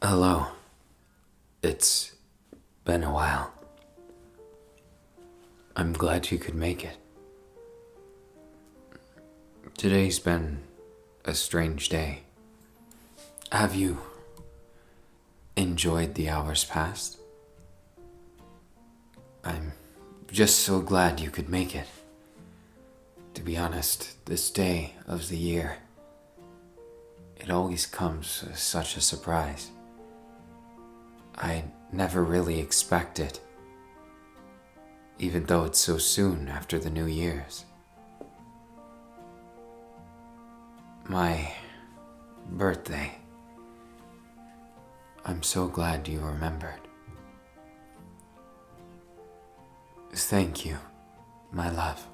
Hello. It's been a while. I'm glad you could make it. Today's been a strange day. Have you enjoyed the hours past? I'm just so glad you could make it. To be honest, this day of the year, it always comes as such a surprise. I never really expect it, even though it's so soon after the New Year's. My birthday. I'm so glad you remembered. Thank you, my love.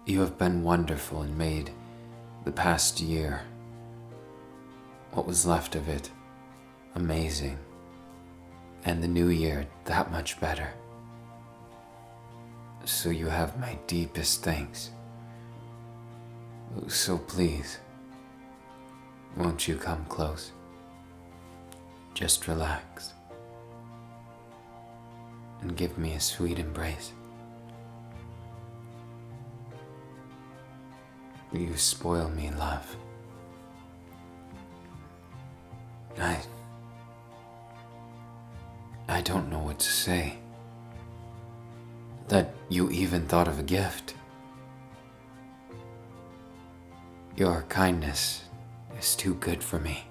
You have been wonderful and made the past year, what was left of it, amazing, and the new year that much better. So you have my deepest thanks. So please, won't you come close? Just relax and give me a sweet embrace. You spoil me, love. I don't know what to say. That you even thought of a gift. Your kindness is too good for me.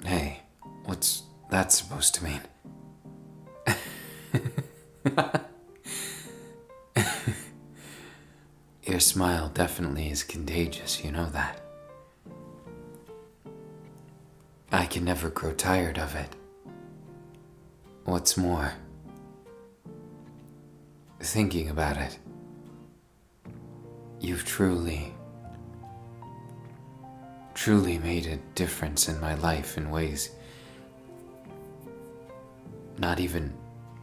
Hey, what's that supposed to mean? Your smile definitely is contagious, you know that. I can never grow tired of it. What's more, thinking about it, you've truly made a difference in my life in ways not even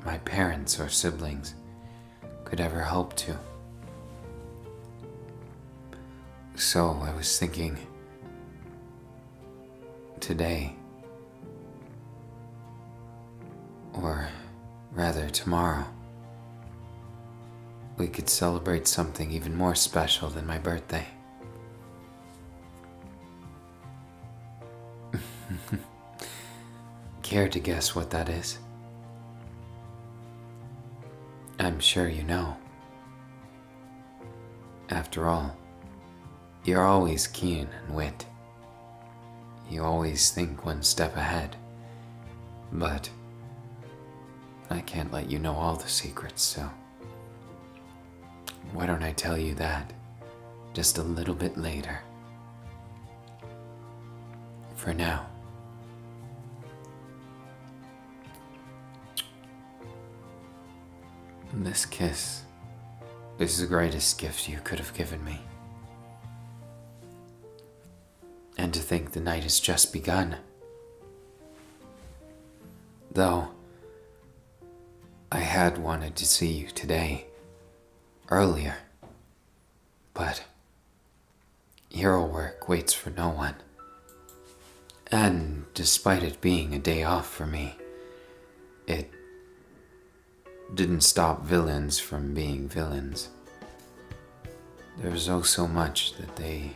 my parents or siblings could ever hope to. So I was thinking, today, or rather tomorrow, we could celebrate something even more special than my birthday. Care to guess what that is? I'm sure you know. After all, you're always keen and wit. You always think one step ahead. But I can't let you know all the secrets, so why don't I tell you that just a little bit later? For now, this kiss is the greatest gift you could have given me. And to think the night has just begun. Though, I had wanted to see you today, earlier, but hero work waits for no one. And despite it being a day off for me, it didn't stop villains from being villains. There's oh so much that they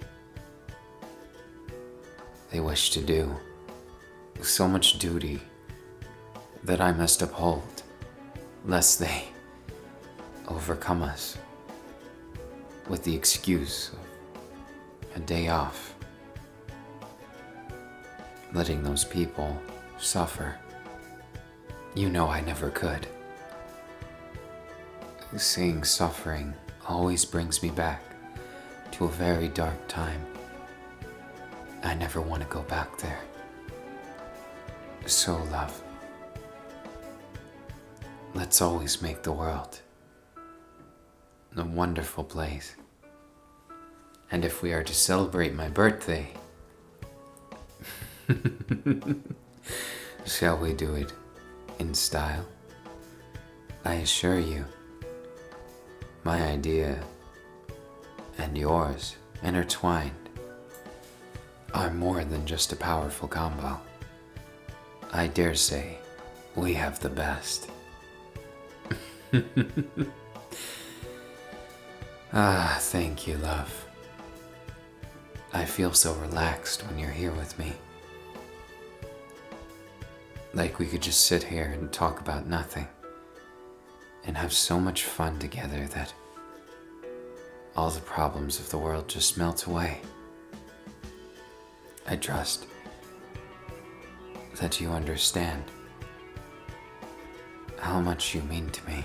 wish to do, so much duty that I must uphold, lest they overcome us with the excuse of a day off, letting those people suffer. You know I never could. Seeing suffering always brings me back to a very dark time. I never want to go back there. So, love, let's always make the world a wonderful place. And if we are to celebrate my birthday, shall we do it in style? I assure you, my idea and yours intertwined are more than just a powerful combo. I dare say we have the best. Ah, thank you, love. I feel so relaxed when you're here with me. Like we could just sit here and talk about nothing and have so much fun together that all the problems of the world just melt away. I trust that you understand how much you mean to me,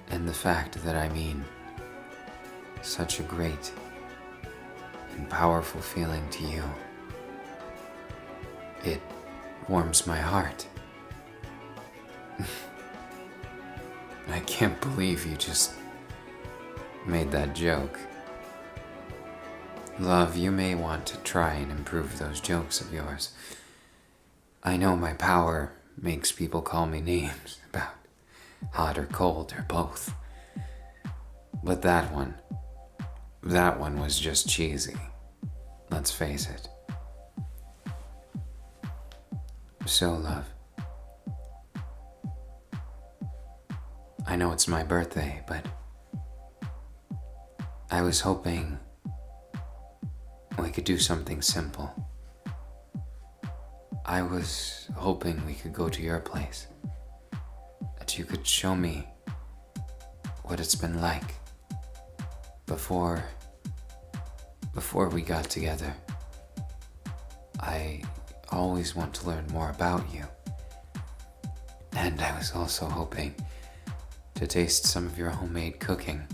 and the fact that I mean such a great and powerful feeling to you. It warms my heart. I can't believe you just made that joke. Love, you may want to try and improve those jokes of yours. I know my power makes people call me names about hot or cold or both. But that one was just cheesy. Let's face it. So, love, I know it's my birthday, but I was hoping we could do something simple. I was hoping we could go to your place, that you could show me what it's been like before we got together. I always want to learn more about you. And I was also hoping to taste some of your homemade cooking,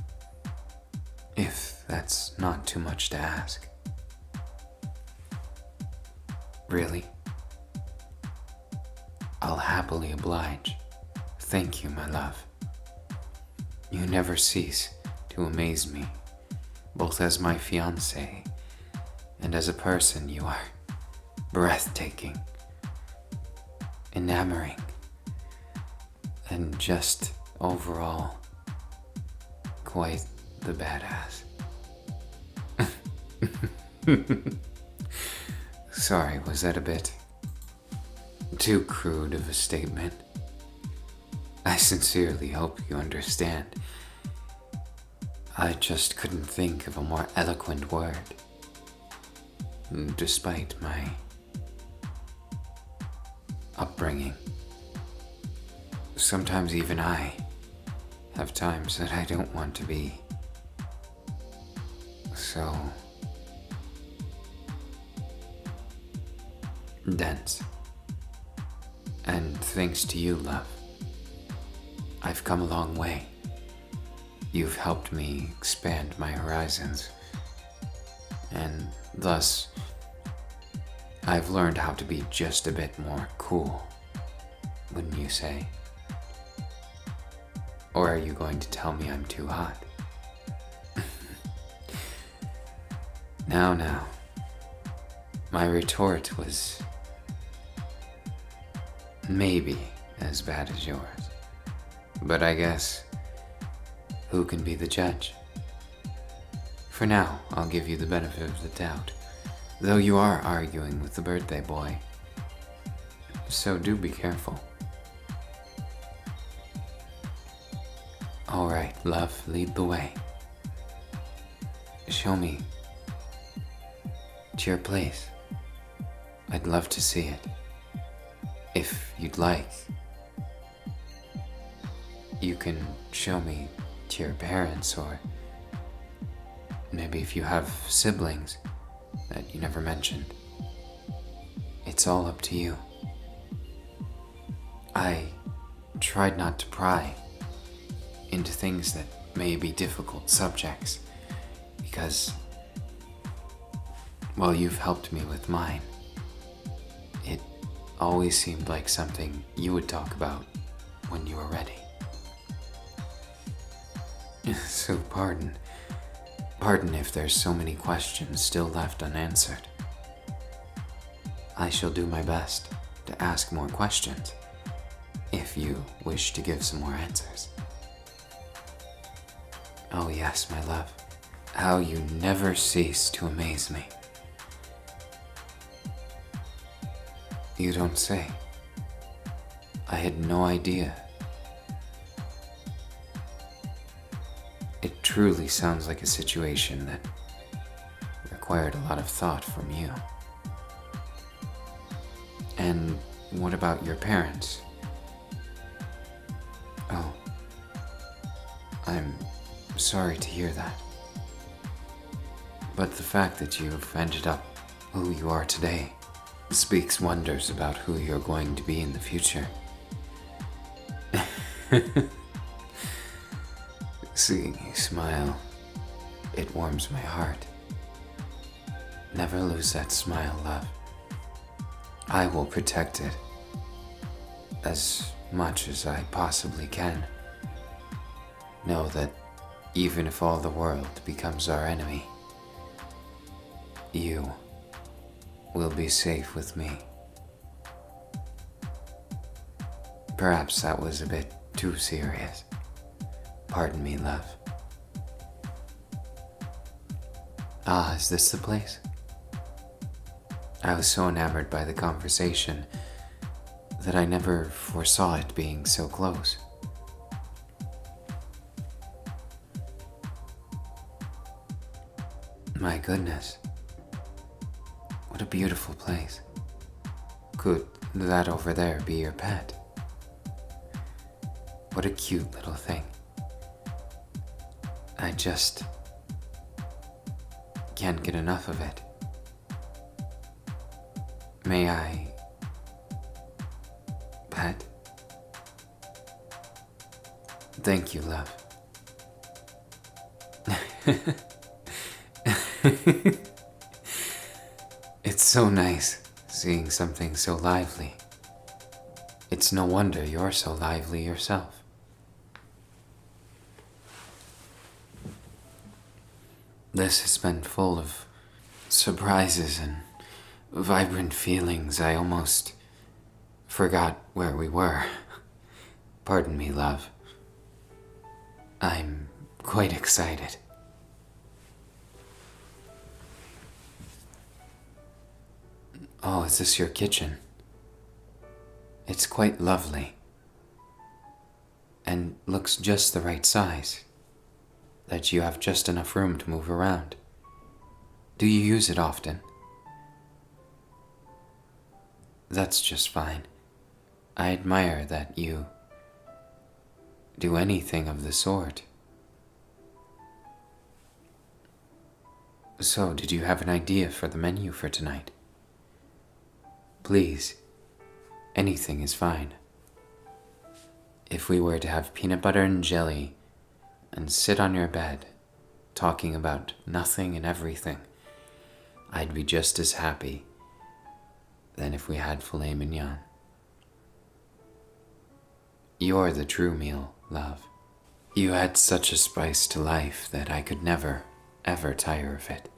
if that's not too much to ask. Really? I'll happily oblige. Thank you, my love. You never cease to amaze me, both as my fiancé and as a person. You are breathtaking, enamoring, and just overall quite the badass. Sorry, was that a bit too crude of a statement? I sincerely hope you understand. I just couldn't think of a more eloquent word, despite my upbringing. Sometimes even I have times that I don't want to be so dense. And thanks to you, love, I've come a long way. You've helped me expand my horizons, and thus I've learned how to be just a bit more cool, wouldn't you say? Or are you going to tell me I'm too hot? Now, my retort was maybe as bad as yours, but I guess who can be the judge? For now, I'll give you the benefit of the doubt, though you are arguing with the birthday boy, so do be careful. Alright, love, lead the way. Show me to your place. I'd love to see it. If you'd like, you can show me to your parents, or maybe if you have siblings that you never mentioned. It's all up to you. I tried not to pry into things that may be difficult subjects, because, well, you've helped me with mine. It always seemed like something you would talk about when you were ready. So pardon if there's so many questions still left unanswered. I shall do my best to ask more questions, if you wish to give some more answers. Oh yes, my love, how you never cease to amaze me. You don't say. I had no idea. It truly sounds like a situation that required a lot of thought from you. And what about your parents? Oh, I'm sorry to hear that. But the fact that you've ended up who you are today speaks wonders about who you're going to be in the future. Seeing you smile, it warms my heart. Never lose that smile, love. I will protect it as much as I possibly can. Know that even if all the world becomes our enemy, you will be safe with me. Perhaps that was a bit too serious. Pardon me, love. Ah, is this the place? I was so enamored by the conversation that I never foresaw it being so close. My goodness. What a beautiful place. Could that over there be your pet? What a cute little thing. I just can't get enough of it. May I pet? Thank you, love. It's so nice seeing something so lively. It's no wonder you're so lively yourself. This has been full of surprises and vibrant feelings. I almost forgot where we were. Pardon me, love. I'm quite excited. Oh, is this your kitchen? It's quite lovely. And looks just the right size. That you have just enough room to move around. Do you use it often? That's just fine. I admire that you do anything of the sort. So, did you have an idea for the menu for tonight? Please, anything is fine. If we were to have peanut butter and jelly and sit on your bed, talking about nothing and everything, I'd be just as happy than if we had filet mignon. You're the true meal, love. You add such a spice to life that I could never, ever tire of it.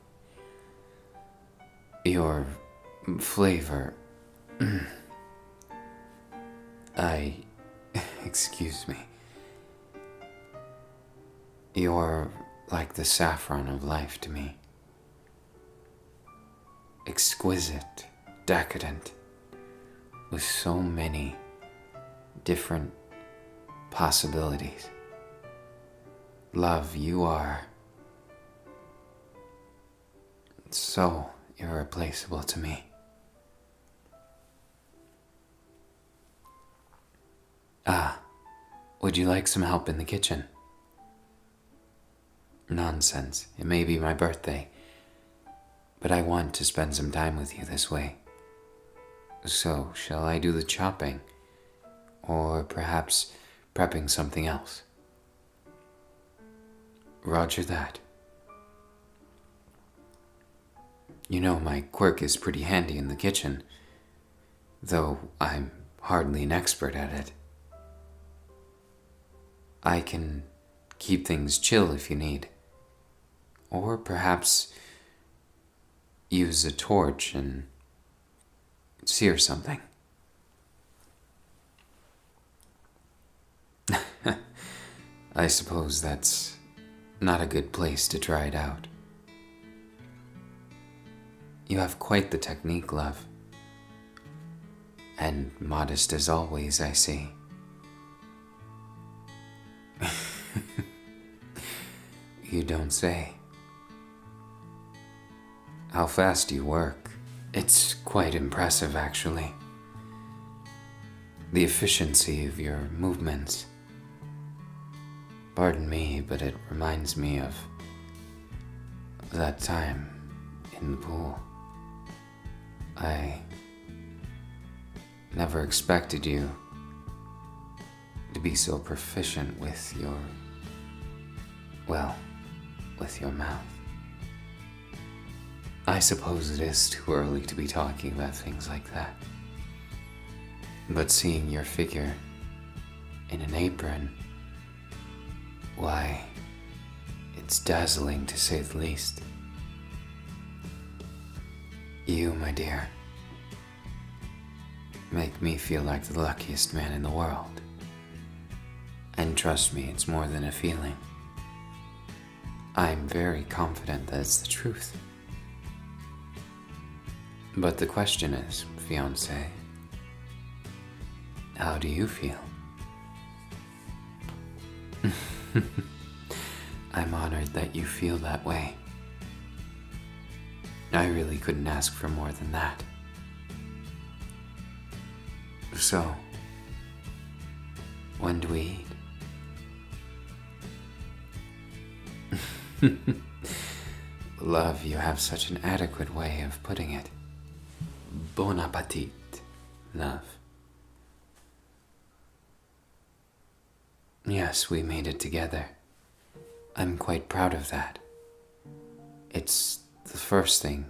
Your flavor... excuse me. You're like the saffron of life to me. Exquisite, decadent, with so many different possibilities. Love, you are so irreplaceable to me. Ah, would you like some help in the kitchen? Nonsense. It may be my birthday, but I want to spend some time with you this way. So, shall I do the chopping? Or perhaps prepping something else? Roger that. You know, my quirk is pretty handy in the kitchen, though I'm hardly an expert at it. I can keep things chill if you need. Or perhaps use a torch and sear something. I suppose that's not a good place to try it out. You have quite the technique, love. And modest as always, I see. You don't say. How fast you work. It's quite impressive, actually. The efficiency of your movements. Pardon me, but it reminds me of that time in the pool. I never expected you to be so proficient with your mouth. I suppose it is too early to be talking about things like that. But seeing your figure in an apron, why, it's dazzling to say the least. You, my dear, make me feel like the luckiest man in the world. And trust me, it's more than a feeling. I'm very confident that it's the truth. But the question is, fiancé, how do you feel? I'm honored that you feel that way. I really couldn't ask for more than that. So, when do we eat? Love, you have such an adequate way of putting it. Bon appetit, love. Yes, we made it together. I'm quite proud of that. It's the first thing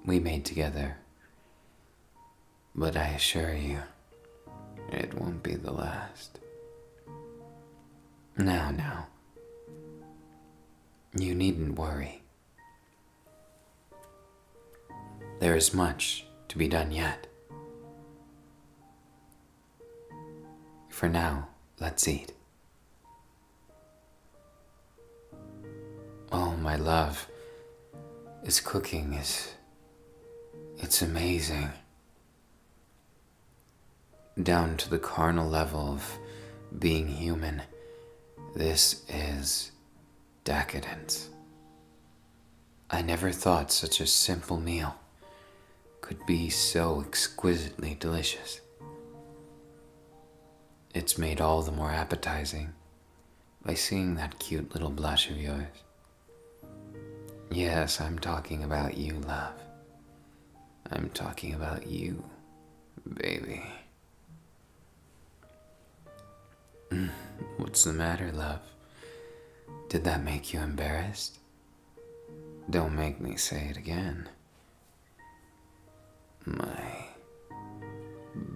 we made together. But I assure you, it won't be the last. Now. You needn't worry. There is much to be done yet. For now, let's eat. Oh, my love, this cooking it's amazing. Down to the carnal level of being human, this is decadence. I never thought such a simple meal could be so exquisitely delicious. It's made all the more appetizing by seeing that cute little blush of yours. Yes, I'm talking about you, love. I'm talking about you, baby. What's the matter, love? Did that make you embarrassed? Don't make me say it again. My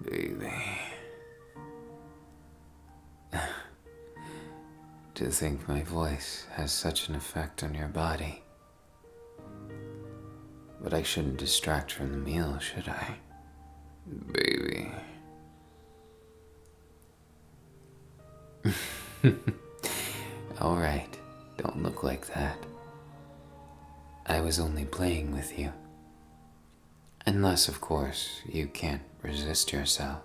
baby. To think my voice has such an effect on your body. But I shouldn't distract from the meal, should I? Baby. All right, don't look like that. I was only playing with you. Unless, of course, you can't resist yourself.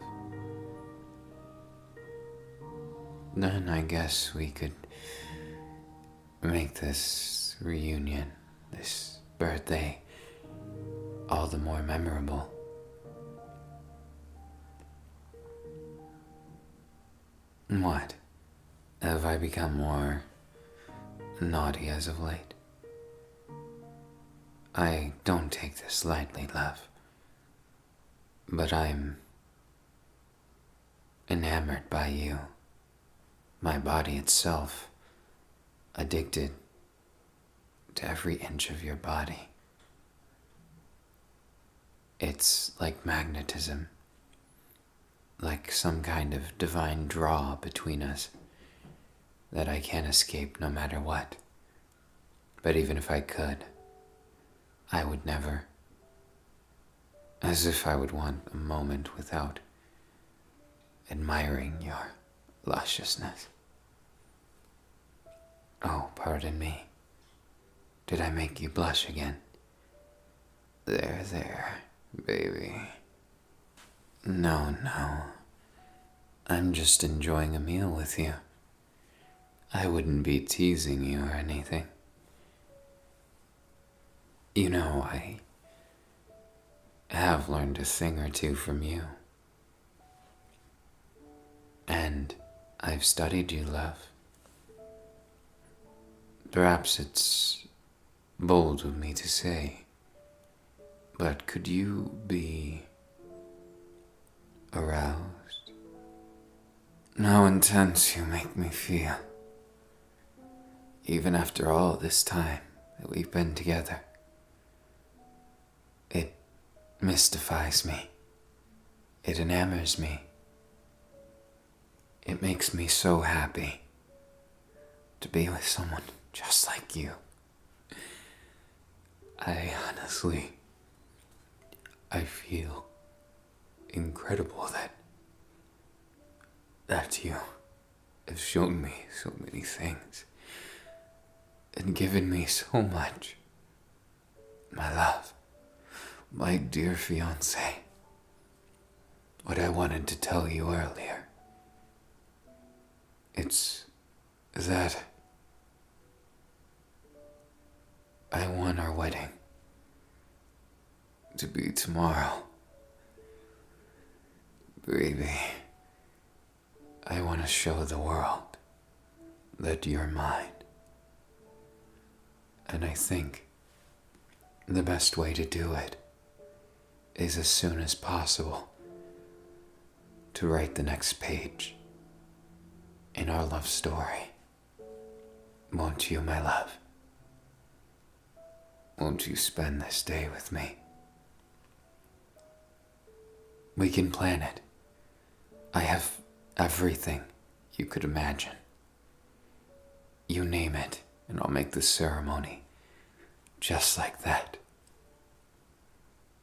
Then I guess we could make this reunion, this birthday, all the more memorable. What? Have I become more naughty as of late? I don't take this lightly, love. But I'm enamored by you. My body itself, addicted to every inch of your body. It's like magnetism, like some kind of divine draw between us that I can't escape no matter what. But even if I could, I would never. As if I would want a moment without admiring your lusciousness. Oh, pardon me. Did I make you blush again? There, baby. No, no. I'm just enjoying a meal with you. I wouldn't be teasing you or anything. You know, I have learned a thing or two from you. And I've studied you, love. Perhaps it's bold of me to say, but could you be aroused? How intense you make me feel. Even after all this time that we've been together. It mystifies me. It enamors me. It makes me so happy to be with someone just like you. I feel incredible that you have shown me so many things and given me so much. My love, my dear fiancé, what I wanted to tell you earlier, it's that I want our wedding to be tomorrow. Baby, I want to show the world that you're mine. And I think the best way to do it is as soon as possible to write the next page in our love story. Won't you, my love? Won't you spend this day with me? We can plan it. I have everything you could imagine. You name it, and I'll make the ceremony just like that.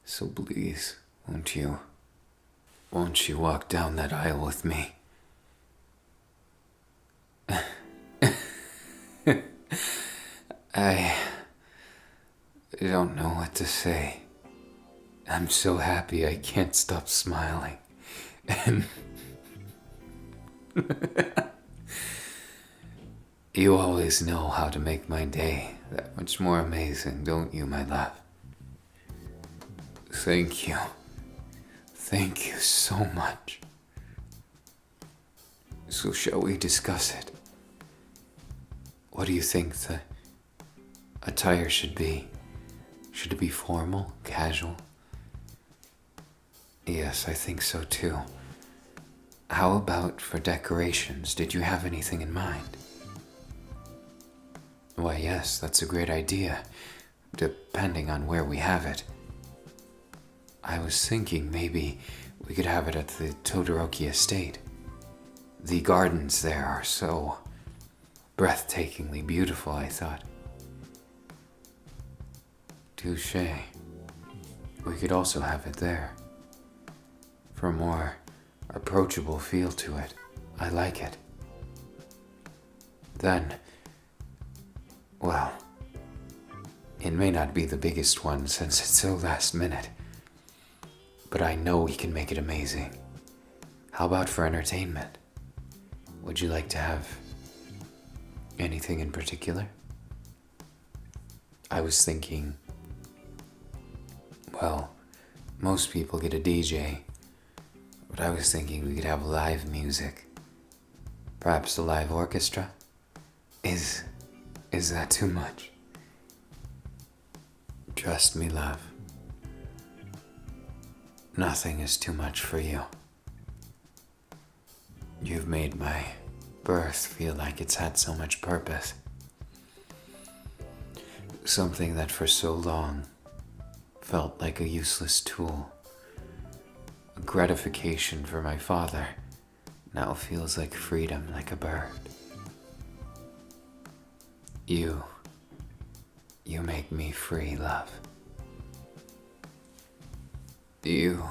So please, won't you walk down that aisle with me? I don't know what to say. I'm so happy I can't stop smiling. And you always know how to make my day that much more amazing, don't you, my love? Thank you. Thank you so much. So shall we discuss it? What do you think the attire should be? Should it be formal, casual? Yes, I think so too. How about for decorations? Did you have anything in mind? Why, yes, that's a great idea, depending on where we have it. I was thinking maybe we could have it at the Todoroki estate. The gardens there are so breathtakingly beautiful, I thought. Touché. We could also have it there. For a more approachable feel to it. I like it. Then, well, it may not be the biggest one since it's so last minute, but I know we can make it amazing. How about for entertainment? Would you like to have anything in particular? I was thinking, well, most people get a DJ, but I was thinking we could have live music. Perhaps a live orchestra? Is that too much? Trust me, love. Nothing is too much for you. You've made my birth feel like it's had so much purpose. Something that for so long felt like a useless tool. A gratification for my father now feels like freedom, like a bird. You make me free, love. You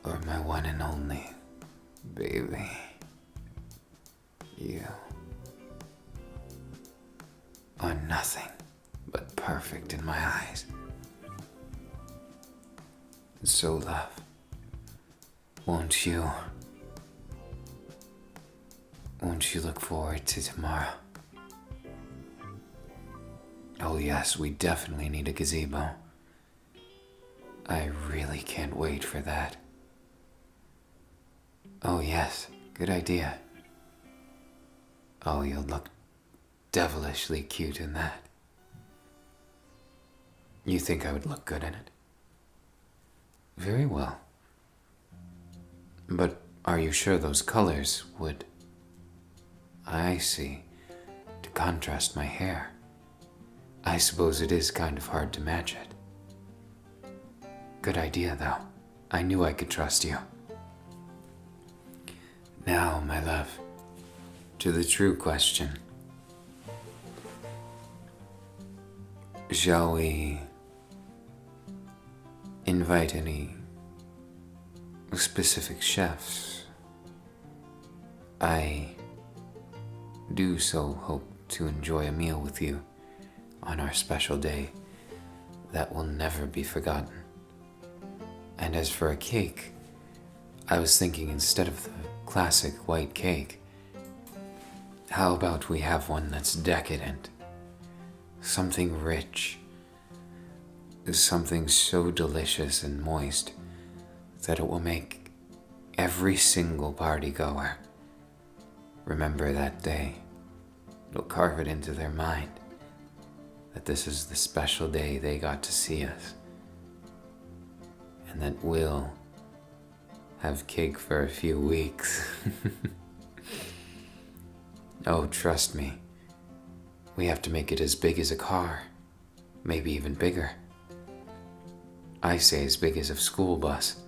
are my one and only, baby. You are nothing but perfect in my eyes. So, love, won't you look forward to tomorrow? Oh yes, we definitely need a gazebo. I really can't wait for that. Oh yes, good idea. Oh, you'll look devilishly cute in that. You think I would look good in it? Very well. But are you sure those colors would... I see. To contrast my hair. I suppose it is kind of hard to match it. Good idea, though. I knew I could trust you. Now, my love, to the true question. Shall we invite any specific chefs? I do so hope to enjoy a meal with you on our special day that will never be forgotten. And as for a cake, I was thinking instead of the classic white cake, how about we have one that's decadent? Something rich, something so delicious and moist that it will make every single party goer remember that day. It'll carve it into their mind that this is the special day they got to see us, and that we'll have cake for a few weeks. Oh, trust me, we have to make it as big as a car, maybe even bigger. I say as big as a school bus.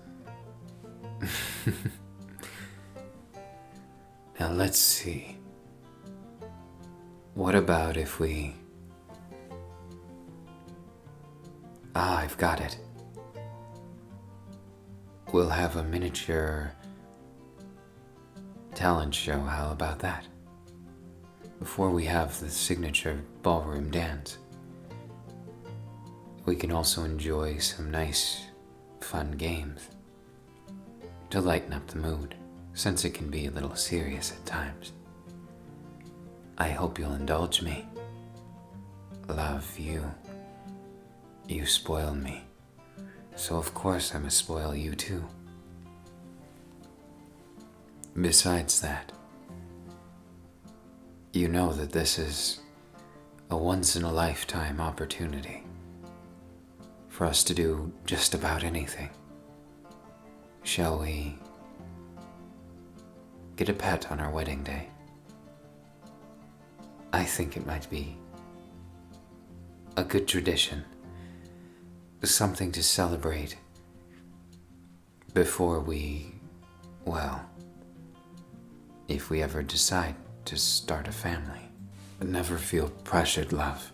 Now let's see. What about if we... I've got it. We'll have a miniature talent show, how about that? Before we have the signature ballroom dance. We can also enjoy some nice, fun games to lighten up the mood, since it can be a little serious at times. I hope you'll indulge me. Love, you spoil me, so of course I must spoil you too. Besides that, you know that this is a once-in-a-lifetime opportunity for us to do just about anything. Shall we get a pet on our wedding day? I think it might be a good tradition, something to celebrate before we, well, if we ever decide to start a family. But never feel pressured, love.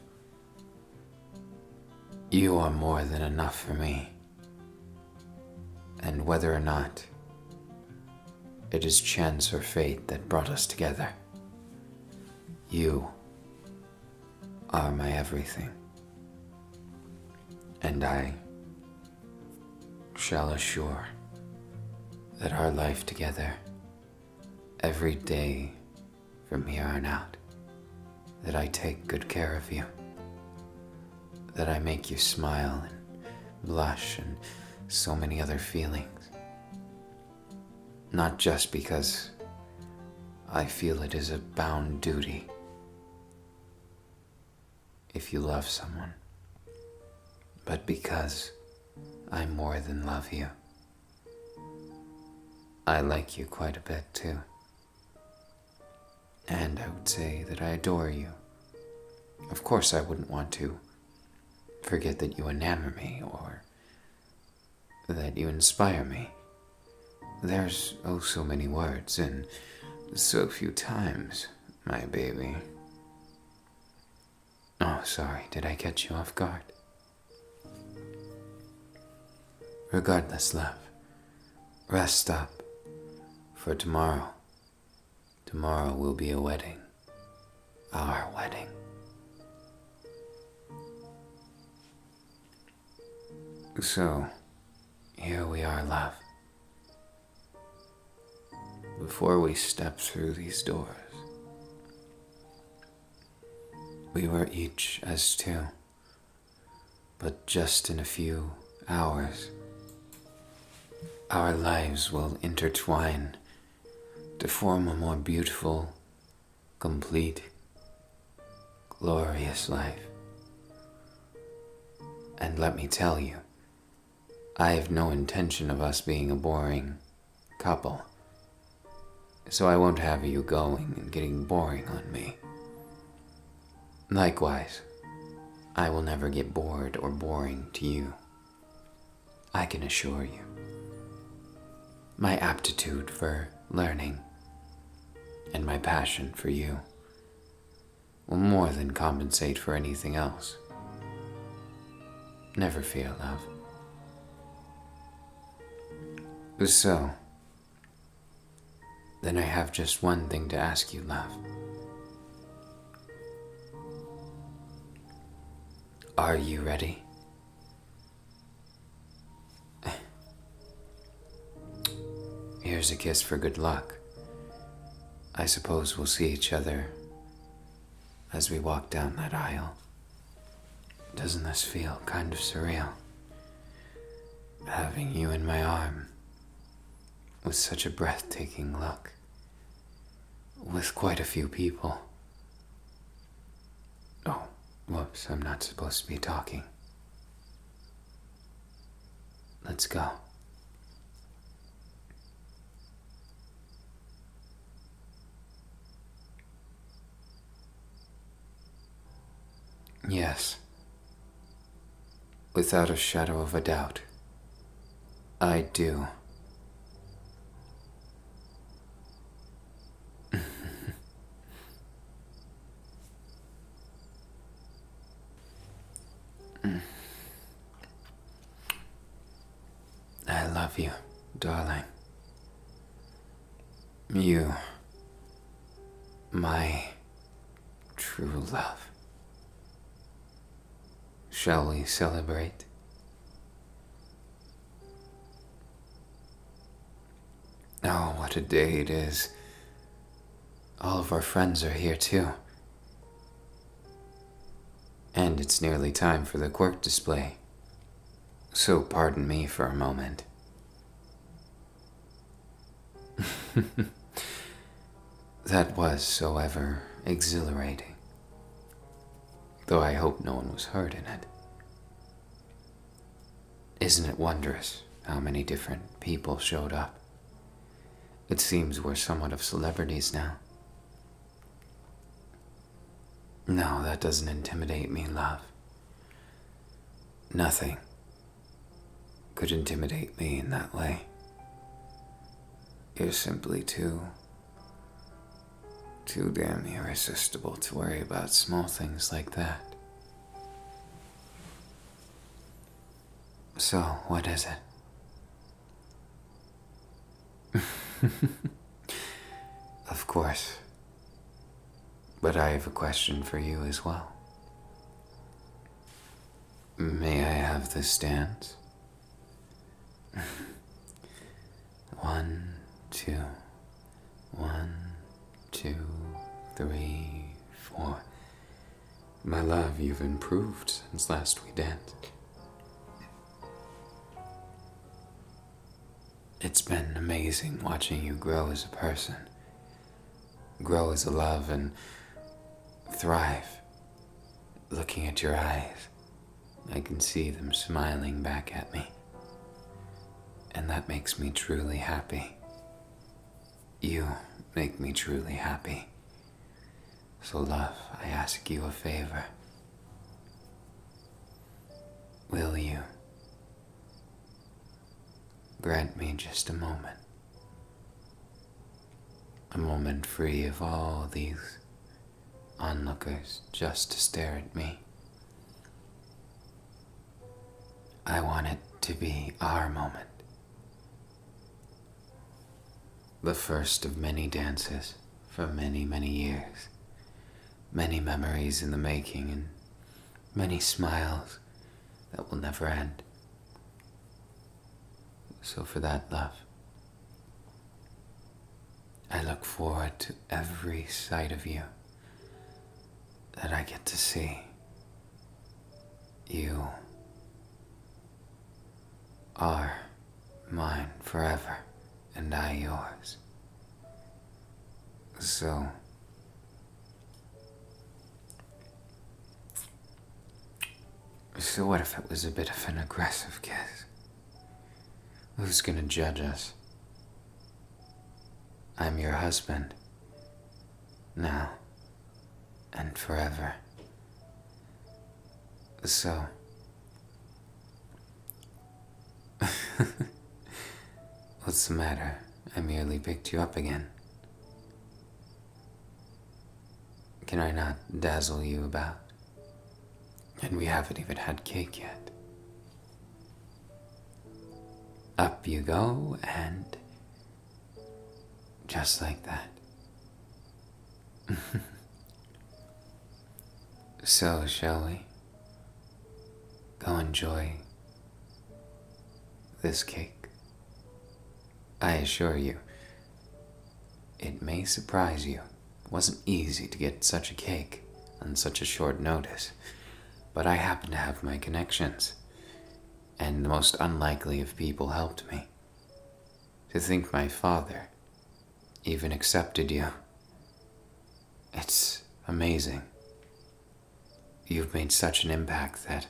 You are more than enough for me. And whether or not it is chance or fate that brought us together, you are my everything. And I shall assure that our life together, every day from here on out, that I take good care of you, that I make you smile and blush and so many other feelings. Not just because I feel it is a bound duty if you love someone, but because I more than love you. I like you quite a bit too. And I would say that I adore you. Of course I wouldn't want to forget that you enamor me or that you inspire me. There's oh so many words and so few times, my baby. Oh, sorry, did I catch you off guard? Regardless, love, rest up, for tomorrow will be a wedding, our wedding. So, Here we are, love. Before we step through these doors, we were each as two, but just in a few hours, our lives will intertwine to form a more beautiful, complete, glorious life. And let me tell you, I have no intention of us being a boring couple, so I won't have you going and getting boring on me. Likewise, I will never get bored or boring to you. I can assure you. My aptitude for learning and my passion for you will more than compensate for anything else. Never fear, love. So, then I have just one thing to ask you, love. Are you ready? Here's a kiss for good luck. I suppose we'll see each other as we walk down that aisle. Doesn't this feel kind of surreal? Having you in my arm with such a breathtaking look, with quite a few people. Oh, whoops, I'm not supposed to be talking. Let's go. Yes, without a shadow of a doubt, I do. I love you, darling. You, my true love. Shall we celebrate? Oh, what a day it is. All of our friends are here too. And it's nearly time for the quirk display. So pardon me for a moment. That was so ever exhilarating. Though I hope no one was hurt in it. Isn't it wondrous how many different people showed up? It seems we're somewhat of celebrities now. No, that doesn't intimidate me, love. Nothing could intimidate me in that way. You're simply too damn irresistible to worry about small things like that. So, what is it? Of course. But I have a question for you as well. May I have this dance? 1, 2, 1, 2, 3, 4. My love, you've improved since last we danced. It's been amazing watching you grow as a person, grow as a love, and thrive. Looking at your eyes, I can see them smiling back at me. And that makes me truly happy. You make me truly happy. So love, I ask you a favor. Will you grant me just a moment? A moment free of all these onlookers just to stare at me. I want it to be our moment. The first of many dances for many, many years. Many memories in the making and many smiles that will never end. So for that, love, I look forward to every sight of you that I get to see. You are mine forever, and I yours. So what if it was a bit of an aggressive kiss? Who's gonna judge us? I'm your husband, now and forever. So, what's the matter? I merely picked you up again. Can I not dazzle you about? And we haven't even had cake yet. Up you go, and just like that. So, shall we go enjoy this cake? I assure you, it may surprise you. It wasn't easy to get such a cake on such a short notice, but I happen to have my connections, and the most unlikely of people helped me. To think my father even accepted you. It's amazing. You've made such an impact that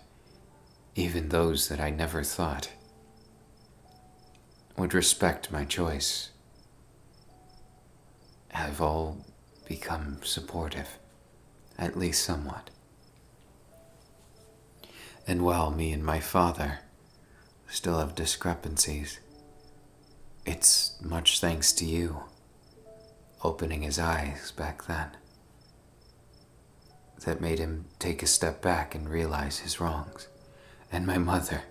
even those that I never thought would respect my choice have all become supportive, at least somewhat. And while me and my father still have discrepancies, it's much thanks to you opening his eyes back then that made him take a step back and realize his wrongs. And my mother,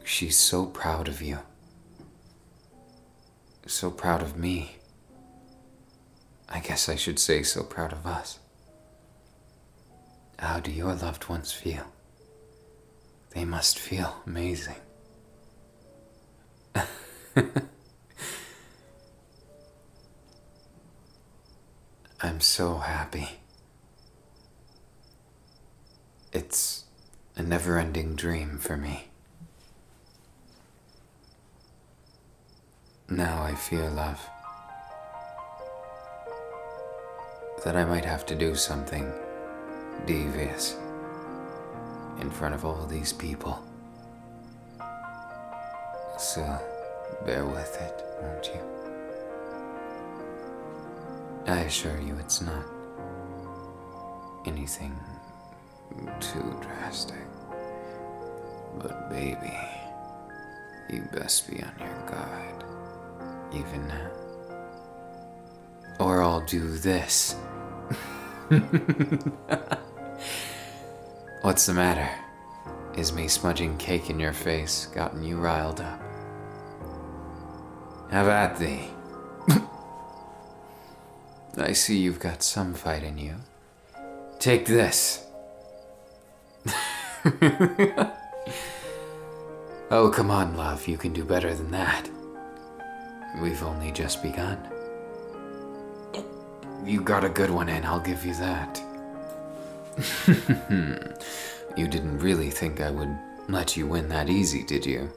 she's so proud of you, so proud of me. I guess I should say so proud of us. How do your loved ones feel? They must feel amazing. I'm so happy. It's a never-ending dream for me. Now I fear, love, that I might have to do something devious in front of all these people. So bear with it, won't you? I assure you it's not anything too drastic. But baby, you best be on your guard, even now. Or I'll do this. What's the matter? Is me smudging cake in your face gotten you riled up? Have at thee. I see you've got some fight in you. Take this. Oh, come on, love. You can do better than that. We've only just begun. You got a good one in, I'll give you that. You didn't really think I would let you win that easy, did you?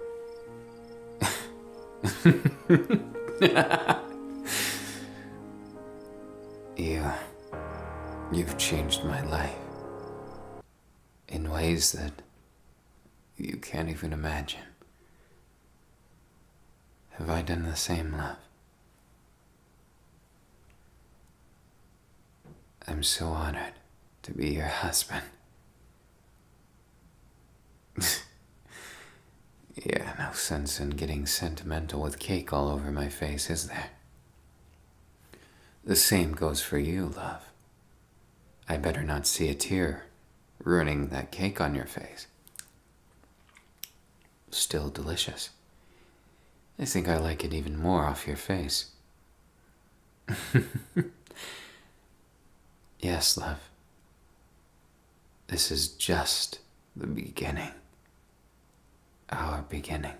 You've changed my life in ways that you can't even imagine. Have I done the same, love? I'm so honored to be your husband. Yeah, no sense in getting sentimental with cake all over my face, is there? The same goes for you, love. I better not see a tear ruining that cake on your face. Still delicious. I think I like it even more off your face. Yes, love. This is just the beginning. Our beginning.